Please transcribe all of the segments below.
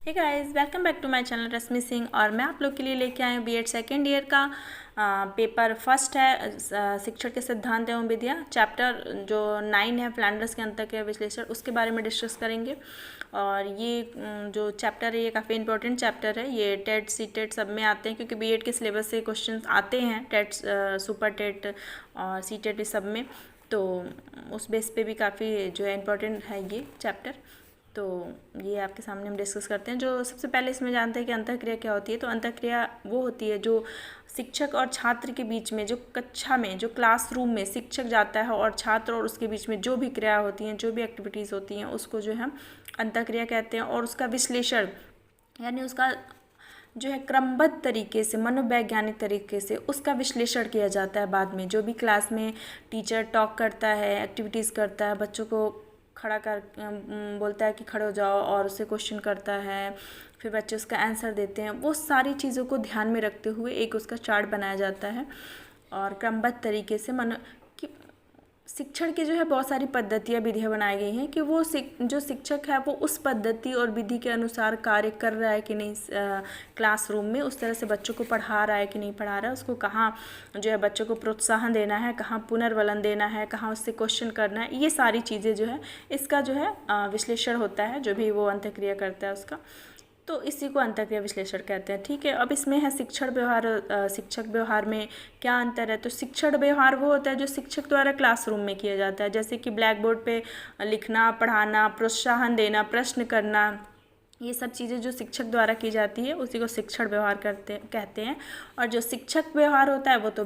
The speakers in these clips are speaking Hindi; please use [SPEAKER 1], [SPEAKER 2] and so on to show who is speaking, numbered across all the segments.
[SPEAKER 1] Hey guys, welcome back to my channel Rashmi Singh. और मैं आप लोग के लिए लेके आई हूँ बीएड सेकेंड ईयर का पेपर फर्स्ट है शिक्षण के सिद्धांत एवं विधियाँ। चैप्टर जो 9 है फ्लैंडर्स के अंतःक्रिया विश्लेषण, उसके बारे में डिस्कस करेंगे। और ये जो चैप्टर है ये काफ़ी इंपॉर्टेंट चैप्टर है। ये टेट सीटेट सब में आते हैं, क्योंकि बीएड के सिलेबस से क्वेश्चन आते हैं टेट सुपर टेट और सीटेट सब में। तो उस बेस पे भी काफ़ी जो है इम्पोर्टेंट है ये चैप्टर। तो ये आपके सामने हम डिस्कस करते हैं। जो सबसे पहले इसमें जानते हैं कि अंतःक्रिया क्या होती है। तो अंतःक्रिया वो होती है जो शिक्षक और छात्र के बीच में, जो कक्षा में, जो क्लासरूम में शिक्षक जाता है और छात्र और उसके बीच में जो भी क्रिया होती हैं, जो भी एक्टिविटीज़ होती हैं, उसको जो है हम अंतःक्रिया कहते हैं। और उसका विश्लेषण यानी उसका जो है क्रमबद्ध तरीके से, मनोवैज्ञानिक तरीके से उसका विश्लेषण किया जाता है। बाद में जो भी क्लास में टीचर टॉक करता है, एक्टिविटीज़ करता है, बच्चों को खड़ा कर बोलता है कि खड़े हो जाओ और उससे क्वेश्चन करता है, फिर बच्चे उसका आंसर देते हैं, वो सारी चीज़ों को ध्यान में रखते हुए एक उसका चार्ट बनाया जाता है। और क्रमबद्ध तरीके से कि शिक्षण की जो है बहुत सारी पद्धतियाँ विधियाँ बनाई गई हैं कि वो जो शिक्षक है वो उस पद्धति और विधि के अनुसार कार्य कर रहा है कि नहीं, क्लासरूम में उस तरह से बच्चों को पढ़ा रहा है कि नहीं पढ़ा रहा है, उसको कहाँ जो है बच्चों को प्रोत्साहन देना है, कहाँ पुनर्वलन देना है, कहाँ उससे क्वेश्चन करना है, ये सारी चीज़ें जो है इसका जो है विश्लेषण होता है, जो भी वो अंतःक्रिया करता है उसका। तो इसी को अंतःक्रिया विश्लेषण कहते हैं। ठीक है, अब इसमें है शिक्षण व्यवहार। शिक्षक व्यवहार में क्या अंतर है? तो शिक्षण व्यवहार वो होता है जो शिक्षक द्वारा क्लासरूम में किया जाता है, जैसे कि ब्लैक बोर्ड पे लिखना, पढ़ाना, प्रोत्साहन देना, प्रश्न करना, ये सब चीज़ें जो शिक्षक द्वारा की जाती है उसी को शिक्षण व्यवहार कहते हैं। और जो शिक्षक व्यवहार होता है वो तो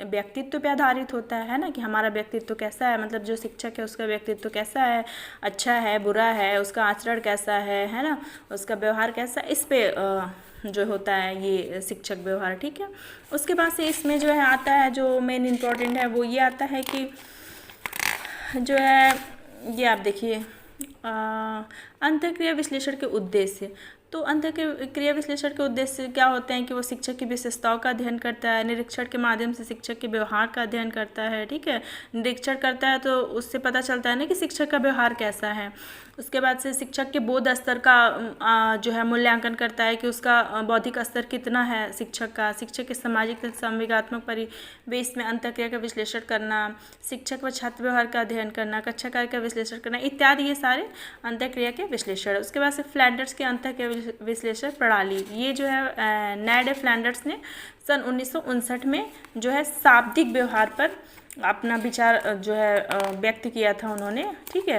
[SPEAKER 1] व्यक्तित्व पे आधारित होता है ना, कि हमारा व्यक्तित्व कैसा है, मतलब जो शिक्षक है उसका व्यक्तित्व कैसा है, अच्छा है, बुरा है, उसका आचरण कैसा है ना, उसका व्यवहार कैसा, इस पे जो होता है ये शिक्षक व्यवहार। ठीक है, उसके बाद से इसमें जो है आता है, जो मेन इम्पोर्टेंट है वो ये आता है कि जो है ये आप देखिए अंतःक्रिया विश्लेषण के उद्देश्य। तो अंतःक्रिया विश्लेषण के उद्देश्य क्या होते हैं कि वो शिक्षक की विशेषताओं का अध्ययन करता है, निरीक्षण के माध्यम से शिक्षक के व्यवहार का अध्ययन करता है। ठीक है, निरीक्षण करता है तो उससे पता चलता है ना कि शिक्षक का व्यवहार कैसा है। उसके बाद से शिक्षक के बोध स्तर का जो है मूल्यांकन करता है कि उसका बौद्धिक स्तर कितना है शिक्षक का। शिक्षक के सामाजिक तथा संवेगात्मक परिवेश में अंतःक्रिया का विश्लेषण करना, शिक्षक व छात्र व्यवहार का अध्ययन करना, कक्षा कार्य का विश्लेषण करना इत्यादि, ये सारे अंतःक्रिया के विश्लेषण। उसके बाद से फ्लैंडर्स के अंतःक्रिया विश्लेषण प्रणाली, ये जो है नेड फ्लैंडर्स ने सन 1959 में जो है शाब्दिक व्यवहार पर अपना विचार जो है व्यक्त किया था उन्होंने। ठीक है,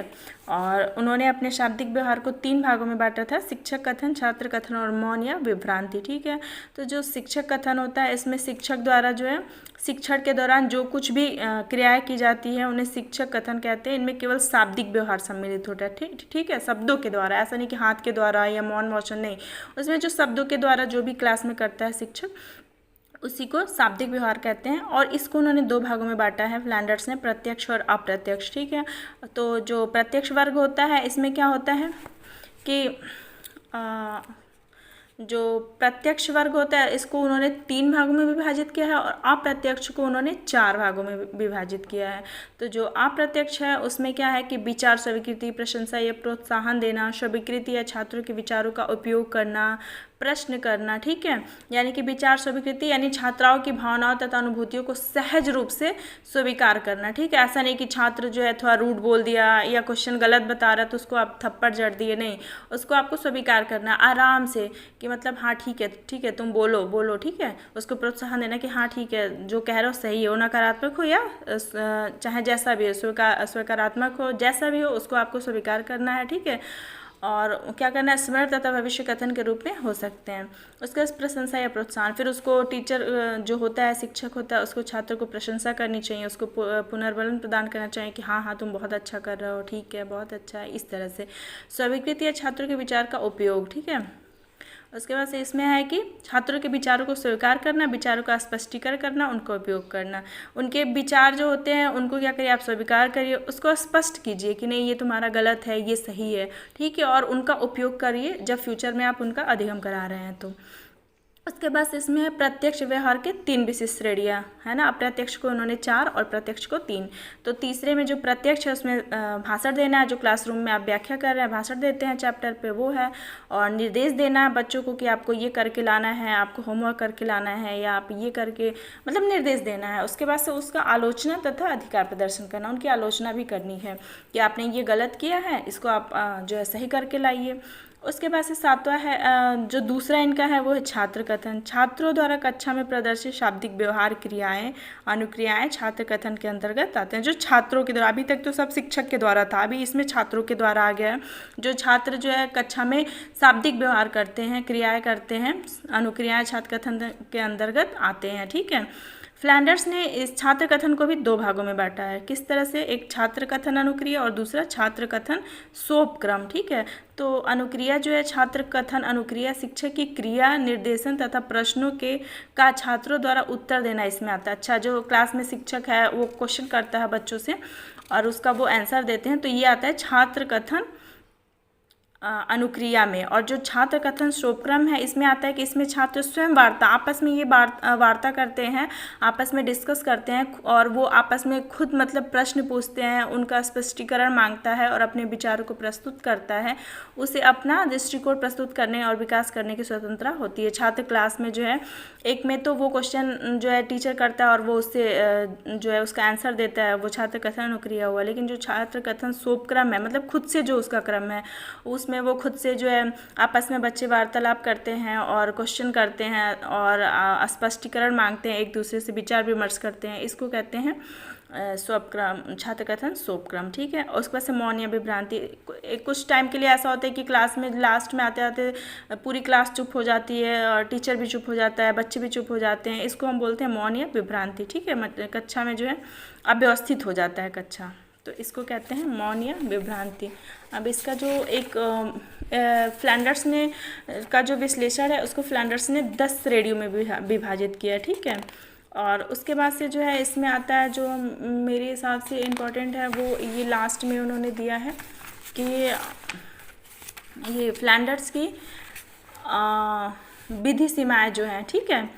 [SPEAKER 1] और उन्होंने अपने शाब्दिक व्यवहार को 3 भागों में बांटा था: शिक्षक कथन, छात्र कथन और मौन या विभ्रांति। ठीक है, तो जो शिक्षक कथन होता है इसमें शिक्षक द्वारा जो है शिक्षण के दौरान जो कुछ भी क्रियाएं की जाती है उन्हें शिक्षक कथन कहते हैं। इनमें केवल शाब्दिक व्यवहार सम्मिलित होता है। ठीक है, शब्दों के द्वारा, ऐसा नहीं कि हाथ के द्वारा या मौन वचन, नहीं, उसमें जो शब्दों के द्वारा जो भी क्लास में करता है शिक्षक, उसी को शाब्दिक व्यवहार कहते हैं। और इसको उन्होंने 2 भागों में बांटा है फ्लैंडर्स ने, प्रत्यक्ष और अप्रत्यक्ष। ठीक है, तो जो प्रत्यक्ष वर्ग होता है इसमें क्या होता है कि जो प्रत्यक्ष वर्ग होता है इसको उन्होंने 3 भागों में विभाजित किया है और अप्रत्यक्ष को उन्होंने 4 भागों में विभाजित किया है। तो जो अप्रत्यक्ष है उसमें क्या है कि विचार स्वीकृति, प्रशंसा या प्रोत्साहन देना, स्वीकृति या छात्रों के विचारों का उपयोग करना, प्रश्न करना। ठीक है, यानी कि विचार स्वीकृति यानी छात्राओं की भावनाओं तथा अनुभूतियों को सहज रूप से स्वीकार करना। ठीक है, ऐसा नहीं कि छात्र जो है थोड़ा रूड बोल दिया या क्वेश्चन गलत बता रहा तो उसको आप थप्पड़ जड़ दिए, नहीं, उसको आपको स्वीकार करना आराम से कि मतलब हाँ ठीक है तुम बोलो। ठीक है, उसको प्रोत्साहन देना कि हाँ ठीक है जो कह रहे हो सही है, वो नकारात्मक हो या चाहे जैसा भी हो, स्वीकारात्मक हो, जैसा भी हो उसको आपको स्वीकार करना है। ठीक है, और क्या करना है, स्मरण तथा भविष्य कथन के रूप में हो सकते हैं। उसके बाद प्रशंसा या प्रोत्साहन, फिर उसको टीचर जो होता है, शिक्षक होता है, उसको छात्र को प्रशंसा करनी चाहिए, उसको पुनर्बलन प्रदान करना चाहिए कि हाँ तुम बहुत अच्छा कर रहे हो, ठीक है, बहुत अच्छा है, इस तरह से। स्वीकृति या छात्रों के विचार का उपयोग। ठीक है, उसके बाद से इसमें है कि छात्रों के विचारों को स्वीकार करना, विचारों का स्पष्टीकरण करना, उनको उपयोग करना। उनके विचार जो होते हैं उनको क्या करिए, आप स्वीकार करिए, उसको स्पष्ट कीजिए कि नहीं ये तुम्हारा गलत है, ये सही है। ठीक है, और उनका उपयोग करिए जब फ्यूचर में आप उनका अधिगम करा रहे हैं तो। उसके बाद इसमें है प्रत्यक्ष व्यवहार के 3 विशिष्ट श्रेणियाँ, है ना। अप्रत्यक्ष को उन्होंने 4 और प्रत्यक्ष को 3। तो तीसरे में जो प्रत्यक्ष है उसमें भाषण देना है, जो क्लासरूम में आप व्याख्या कर रहे हैं, भाषण देते हैं चैप्टर पे, वो है। और निर्देश देना है बच्चों को कि आपको ये करके लाना है, आपको होमवर्क करके लाना है, या आप ये करके मतलब निर्देश देना है। उसके बाद से उसका आलोचना तथा अधिकार प्रदर्शन करना, उनकी आलोचना भी करनी है कि आपने ये गलत किया है, इसको आप जो है सही करके लाइए। उसके बाद से 7वां है जो दूसरा इनका है वो है छात्र कथन। छात्रों द्वारा कक्षा में प्रदर्शित शाब्दिक व्यवहार, क्रियाएं, अनुक्रियाएं छात्र कथन के अंतर्गत आते हैं। जो छात्रों के द्वारा, अभी तक तो सब शिक्षक के द्वारा था, अभी इसमें छात्रों के द्वारा आ गया है। जो छात्र जो है कक्षा में शाब्दिक व्यवहार करते हैं, क्रियाएँ करते हैं, अनुक्रियाएँ छात्र कथन के अंतर्गत आते हैं, ठीक है। फ्लैंडर्स ने इस छात्र कथन को भी 2 भागों में बांटा है। किस तरह से? एक छात्र कथन अनुक्रिया और दूसरा छात्र कथन सोपक्रम, ठीक है। तो अनुक्रिया जो है, छात्र कथन अनुक्रिया शिक्षक की क्रिया, निर्देशन तथा प्रश्नों के का छात्रों द्वारा उत्तर देना इसमें आता है। अच्छा, जो क्लास में शिक्षक है वो क्वेश्चन करता है बच्चों से और उसका वो आंसर देते हैं, तो ये आता है छात्र कथन अनुक्रिया में। और जो छात्र कथन सोपक्रम है, इसमें आता है कि इसमें छात्र स्वयं वार्ता, आपस में ये वार्ता करते हैं, आपस में डिस्कस करते हैं और वो आपस में खुद मतलब प्रश्न पूछते हैं, उनका स्पष्टीकरण मांगता है और अपने विचारों को प्रस्तुत करता है। उसे अपना दृष्टिकोण प्रस्तुत करने और विकास करने की स्वतंत्रता होती है। छात्र क्लास में जो है, एक में तो वो क्वेश्चन जो है टीचर करता है और वो उससे जो है उसका आंसर देता है, वो छात्र कथन अनुक्रिया हुआ। लेकिन जो छात्र कथन सोपक्रम है, मतलब खुद से जो उसका क्रम है, उसमें वो खुद से जो है आपस में बच्चे वार्तालाप करते हैं और क्वेश्चन करते हैं और स्पष्टीकरण मांगते हैं, एक दूसरे से विचार विमर्श करते हैं। इसको कहते हैं सोपक्रम, छात्र कथन सोपक्रम, ठीक है। उसके बाद से मौन या विभ्रांति। कुछ टाइम के लिए ऐसा होता है कि क्लास में लास्ट में आते आते पूरी क्लास चुप हो जाती है और टीचर भी चुप हो जाता है, बच्चे भी चुप हो जाते हैं। इसको हम बोलते हैं मौन या विभ्रांति, ठीक है। मतलब कक्षा में जो है अव्यवस्थित हो जाता है कक्षा, तो इसको कहते हैं मौन या विभ्रांति। अब इसका जो एक फ्लैंडर्स ने का जो विश्लेषण है, उसको फ्लैंडर्स ने 10 श्रेणियों में विभाजित किया, ठीक है। और उसके बाद से जो है इसमें आता है, जो मेरे हिसाब से इम्पोर्टेंट है, वो ये लास्ट में उन्होंने दिया है कि ये फ्लैंडर्स की विधि सीमाएँ जो हैं, ठीक है,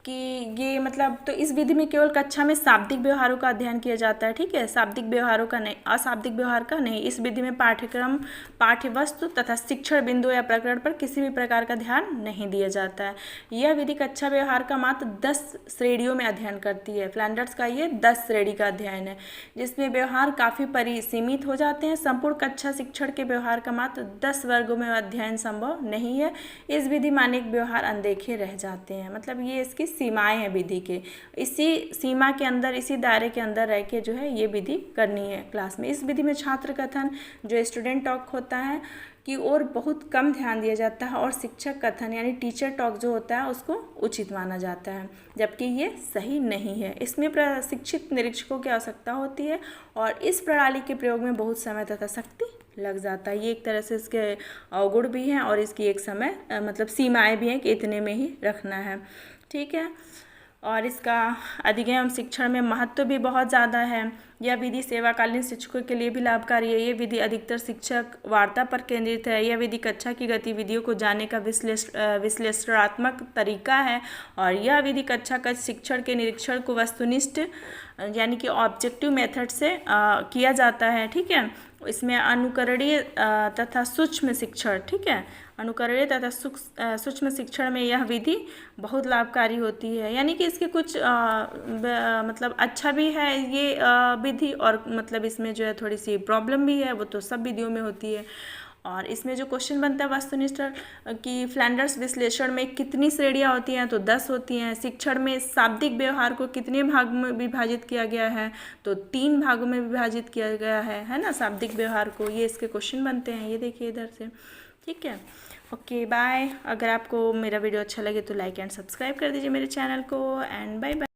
[SPEAKER 1] कि ये मतलब तो इस विधि में केवल कक्षा में शाब्दिक व्यवहारों का अध्ययन किया जाता है, ठीक है, शाब्दिक व्यवहारों का नहीं, अशाब्दिक व्यवहार का नहीं। इस विधि में पाठ्यक्रम, पाठ्यवस्तु तथा शिक्षण बिंदु या प्रकरण पर किसी भी प्रकार का ध्यान नहीं दिया जाता है। यह विधि कक्षा व्यवहार का मात्र 10 श्रेणियों में अध्ययन करती है। फ्लैंडर्स का ये 10 श्रेणी का अध्ययन है, जिसमें व्यवहार काफ़ी परिसीमित हो जाते हैं। संपूर्ण कक्षा शिक्षण के व्यवहार का मात्र 10 वर्गों में अध्ययन संभव नहीं है। इस विधि में अनेक व्यवहार अनदेखे रह जाते हैं। मतलब ये इसकी सीमाएं हैं विधि के, इसी सीमा के अंदर, इसी दायरे के अंदर रह के जो है ये विधि करनी है क्लास में। इस विधि में छात्र कथन जो स्टूडेंट टॉक होता है की ओर बहुत कम ध्यान दिया जाता है और शिक्षक कथन यानी टीचर टॉक जो होता है उसको उचित माना जाता है, जबकि ये सही नहीं है। इसमें प्रशिक्षित निरीक्षकों की आवश्यकता होती है और इस प्रणाली के प्रयोग में बहुत समय तथा शक्ति लग जाता है। ये एक तरह से इसके अवगुण भी हैं और इसकी एक समय मतलब सीमाएं भी हैं कि इतने में ही रखना है, ठीक है। और इसका अधिगम शिक्षण में महत्व भी बहुत ज़्यादा है। यह विधि सेवाकालीन शिक्षकों के लिए भी लाभकारी है। ये विधि अधिकतर शिक्षक वार्ता पर केंद्रित है। यह विधि कक्षा की गतिविधियों को जानने का विश्लेषणात्मक तरीका है और यह विधि कक्षा का शिक्षण के निरीक्षण को वस्तुनिष्ठ यानी कि ऑब्जेक्टिव मेथड से किया जाता है, ठीक है। इसमें अनुकरणीय तथा सूक्ष्म शिक्षण, ठीक है, अनुकरणीय तथा सूक्ष्म शिक्षण में यह विधि बहुत लाभकारी होती है। यानी कि इसके कुछ मतलब अच्छा भी है ये विधि और मतलब इसमें जो है थोड़ी सी प्रॉब्लम भी है, वो तो सब विधियों में होती है। और इसमें जो क्वेश्चन बनता है वस्तुनिष्ठ कि फ्लैंडर्स विश्लेषण में कितनी श्रेणियाँ होती हैं, तो 10 होती हैं। शिक्षण में शाब्दिक व्यवहार को कितने भाग में विभाजित किया गया है, तो 3 भागों में विभाजित किया गया है ना, शाब्दिक व्यवहार को। ये इसके क्वेश्चन बनते हैं, ये देखिए इधर से, ठीक है। Okay bye. अगर आपको मेरा वीडियो अच्छा लगे तो लाइक एंड सब्सक्राइब कर दीजिए मेरे चैनल को, एंड बाय बाय।